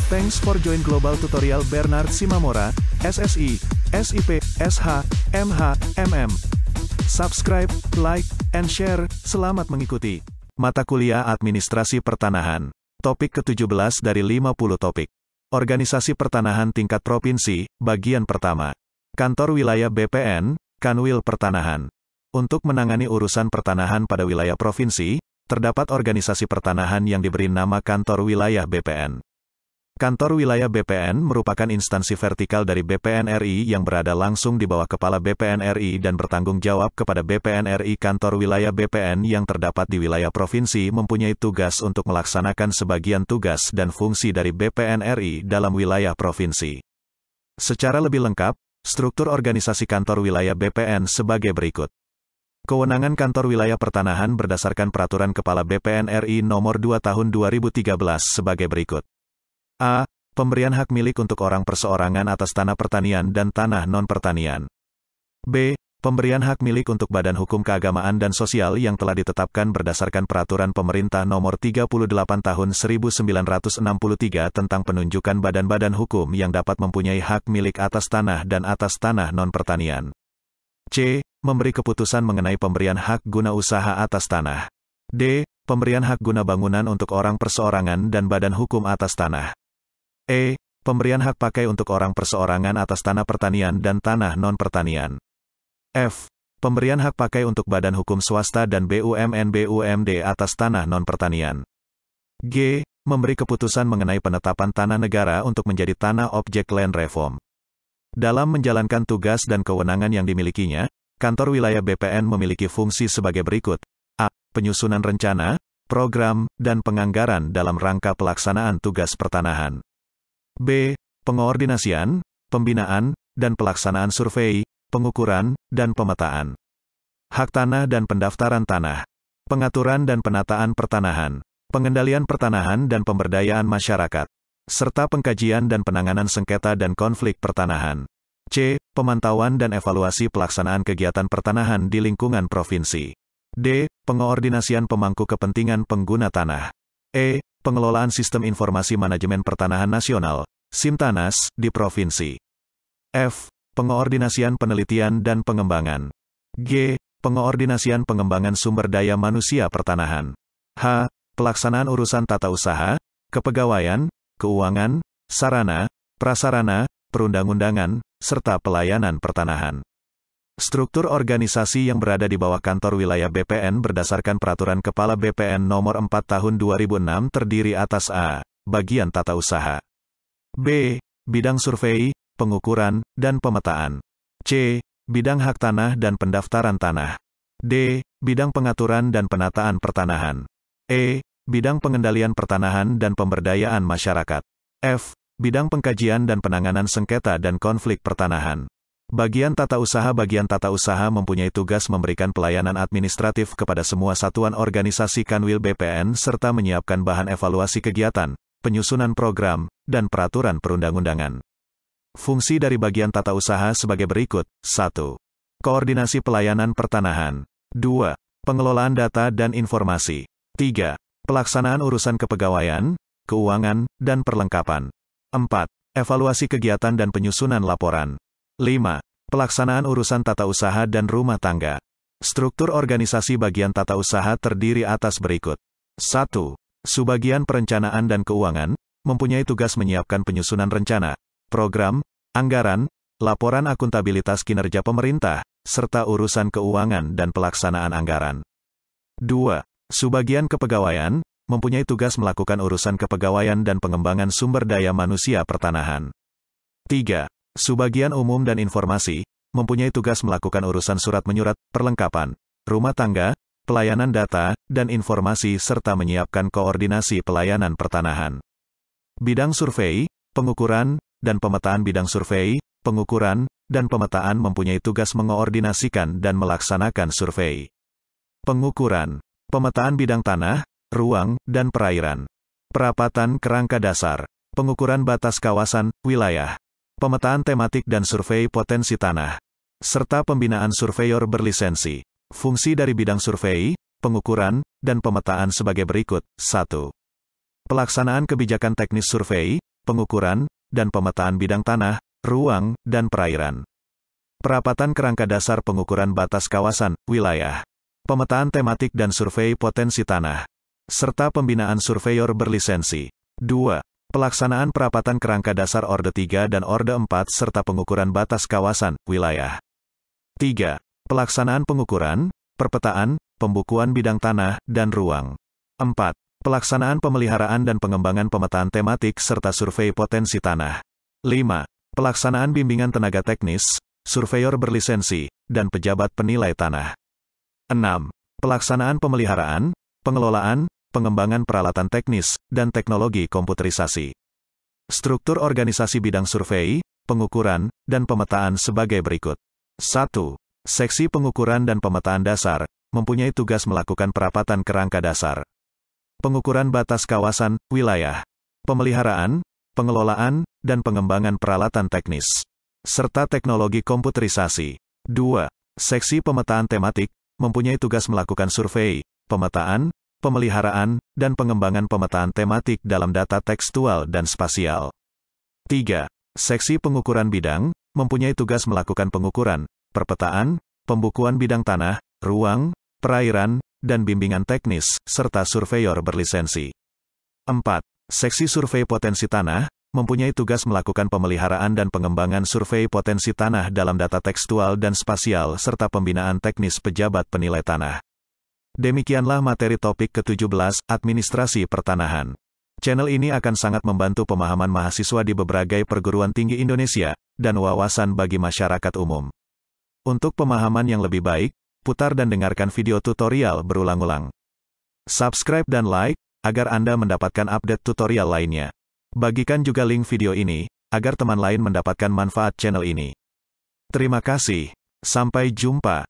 Thanks for join Global Tutorial Bernard Simamora, SSI, SIP, SH, MH, MM. Subscribe, like, and share. Selamat mengikuti. Mata kuliah Administrasi Pertanahan. Topik ke-17 dari 50 topik. Organisasi Pertanahan Tingkat Provinsi, bagian pertama. Kantor Wilayah BPN, Kanwil Pertanahan. Untuk menangani urusan pertanahan pada wilayah provinsi, terdapat organisasi pertanahan yang diberi nama Kantor Wilayah BPN. Kantor Wilayah BPN merupakan instansi vertikal dari BPN RI yang berada langsung di bawah Kepala BPN RI dan bertanggung jawab kepada BPN RI. Kantor Wilayah BPN yang terdapat di wilayah provinsi mempunyai tugas untuk melaksanakan sebagian tugas dan fungsi dari BPN RI dalam wilayah provinsi. Secara lebih lengkap, struktur organisasi Kantor Wilayah BPN sebagai berikut. Kewenangan Kantor Wilayah Pertanahan berdasarkan Peraturan Kepala BPN RI Nomor 2 Tahun 2013 sebagai berikut. A. Pemberian hak milik untuk orang perseorangan atas tanah pertanian dan tanah non-pertanian. B. Pemberian hak milik untuk badan hukum keagamaan dan sosial yang telah ditetapkan berdasarkan Peraturan Pemerintah Nomor 38 Tahun 1963 tentang penunjukan badan-badan hukum yang dapat mempunyai hak milik atas tanah dan atas tanah non-pertanian. C. Memberi keputusan mengenai pemberian hak guna usaha atas tanah. D. Pemberian hak guna bangunan untuk orang perseorangan dan badan hukum atas tanah. E. Pemberian hak pakai untuk orang perseorangan atas tanah pertanian dan tanah non-pertanian. F. Pemberian hak pakai untuk badan hukum swasta dan BUMN/BUMD atas tanah non-pertanian. G. Memberi keputusan mengenai penetapan tanah negara untuk menjadi tanah objek land reform. Dalam menjalankan tugas dan kewenangan yang dimilikinya, Kantor Wilayah BPN memiliki fungsi sebagai berikut. A. Penyusunan rencana, program, dan penganggaran dalam rangka pelaksanaan tugas pertanahan. B. Pengoordinasian, pembinaan, dan pelaksanaan survei, pengukuran, dan pemetaan. Hak tanah dan pendaftaran tanah. Pengaturan dan penataan pertanahan. Pengendalian pertanahan dan pemberdayaan masyarakat. Serta pengkajian dan penanganan sengketa dan konflik pertanahan. C. Pemantauan dan evaluasi pelaksanaan kegiatan pertanahan di lingkungan provinsi. D. Pengoordinasian pemangku kepentingan pengguna tanah. E. Pengelolaan Sistem Informasi Manajemen Pertanahan Nasional, SIMTANAS, di provinsi. F. Pengoordinasian penelitian dan pengembangan. G. Pengoordinasian pengembangan sumber daya manusia pertanahan. H. Pelaksanaan urusan tata usaha, kepegawaian, keuangan, sarana, prasarana, perundang-undangan, serta pelayanan pertanahan. Struktur organisasi yang berada di bawah Kantor Wilayah BPN berdasarkan Peraturan Kepala BPN Nomor 4 Tahun 2006 terdiri atas A. Bagian tata usaha. B. Bidang survei, pengukuran, dan pemetaan. C. Bidang hak tanah dan pendaftaran tanah. D. Bidang pengaturan dan penataan pertanahan. E. Bidang pengendalian pertanahan dan pemberdayaan masyarakat. F. Bidang pengkajian dan penanganan sengketa dan konflik pertanahan. Bagian tata usaha mempunyai tugas memberikan pelayanan administratif kepada semua satuan organisasi Kanwil BPN serta menyiapkan bahan evaluasi kegiatan, penyusunan program, dan peraturan perundang-undangan. Fungsi dari bagian tata usaha sebagai berikut. 1. Koordinasi pelayanan pertanahan. 2. Pengelolaan data dan informasi. 3. Pelaksanaan urusan kepegawaian, keuangan, dan perlengkapan. 4. Evaluasi kegiatan dan penyusunan laporan. 5. Pelaksanaan urusan tata usaha dan rumah tangga. Struktur organisasi bagian tata usaha terdiri atas berikut. 1. Subbagian perencanaan dan keuangan, mempunyai tugas menyiapkan penyusunan rencana, program, anggaran, laporan akuntabilitas kinerja pemerintah, serta urusan keuangan dan pelaksanaan anggaran. 2. Subbagian kepegawaian, mempunyai tugas melakukan urusan kepegawaian dan pengembangan sumber daya manusia pertanahan. 3. Subbagian umum dan informasi, mempunyai tugas melakukan urusan surat menyurat, perlengkapan, rumah tangga, pelayanan data, dan informasi serta menyiapkan koordinasi pelayanan pertanahan. Bidang survei, pengukuran, dan pemetaan. Bidang survei, pengukuran, dan pemetaan mempunyai tugas mengoordinasikan dan melaksanakan survei. Pengukuran, pemetaan bidang tanah, ruang, dan perairan. Perapatan kerangka dasar, pengukuran batas kawasan, wilayah. Pemetaan tematik dan survei potensi tanah, serta pembinaan surveyor berlisensi. Fungsi dari bidang survei, pengukuran, dan pemetaan sebagai berikut. 1. Pelaksanaan kebijakan teknis survei, pengukuran, dan pemetaan bidang tanah, ruang, dan perairan. Perapatan kerangka dasar pengukuran batas kawasan, wilayah. Pemetaan tematik dan survei potensi tanah. Serta pembinaan surveyor berlisensi. 2. Pelaksanaan perapatan kerangka dasar Orde 3 dan Orde 4 serta pengukuran batas kawasan, wilayah. 3. Pelaksanaan pengukuran, perpetaan, pembukuan bidang tanah, dan ruang. 4. Pelaksanaan pemeliharaan dan pengembangan pemetaan tematik serta survei potensi tanah. 5. Pelaksanaan bimbingan tenaga teknis, surveyor berlisensi, dan pejabat penilai tanah. 6. Pelaksanaan pemeliharaan, pengelolaan, pengembangan peralatan teknis, dan teknologi komputerisasi. Struktur organisasi bidang survei, pengukuran, dan pemetaan sebagai berikut. 1. Seksi pengukuran dan pemetaan dasar, mempunyai tugas melakukan perapatan kerangka dasar. Pengukuran batas kawasan, wilayah. Pemeliharaan, pengelolaan, dan pengembangan peralatan teknis. Serta teknologi komputerisasi. 2. Seksi pemetaan tematik, mempunyai tugas melakukan survei, pemetaan, pemeliharaan, dan pengembangan pemetaan tematik dalam data tekstual dan spasial. 3. Seksi pengukuran bidang, mempunyai tugas melakukan pengukuran, perpetaan, pembukuan bidang tanah, ruang, perairan, dan bimbingan teknis, serta surveyor berlisensi. 4. Seksi survei potensi tanah, mempunyai tugas melakukan pemeliharaan dan pengembangan survei potensi tanah dalam data tekstual dan spasial serta pembinaan teknis pejabat penilai tanah. Demikianlah materi topik ke-17, Administrasi Pertanahan. Channel ini akan sangat membantu pemahaman mahasiswa di berbagai perguruan tinggi Indonesia, dan wawasan bagi masyarakat umum. Untuk pemahaman yang lebih baik, putar dan dengarkan video tutorial berulang-ulang. Subscribe dan like, agar Anda mendapatkan update tutorial lainnya. Bagikan juga link video ini, agar teman lain mendapatkan manfaat channel ini. Terima kasih. Sampai jumpa.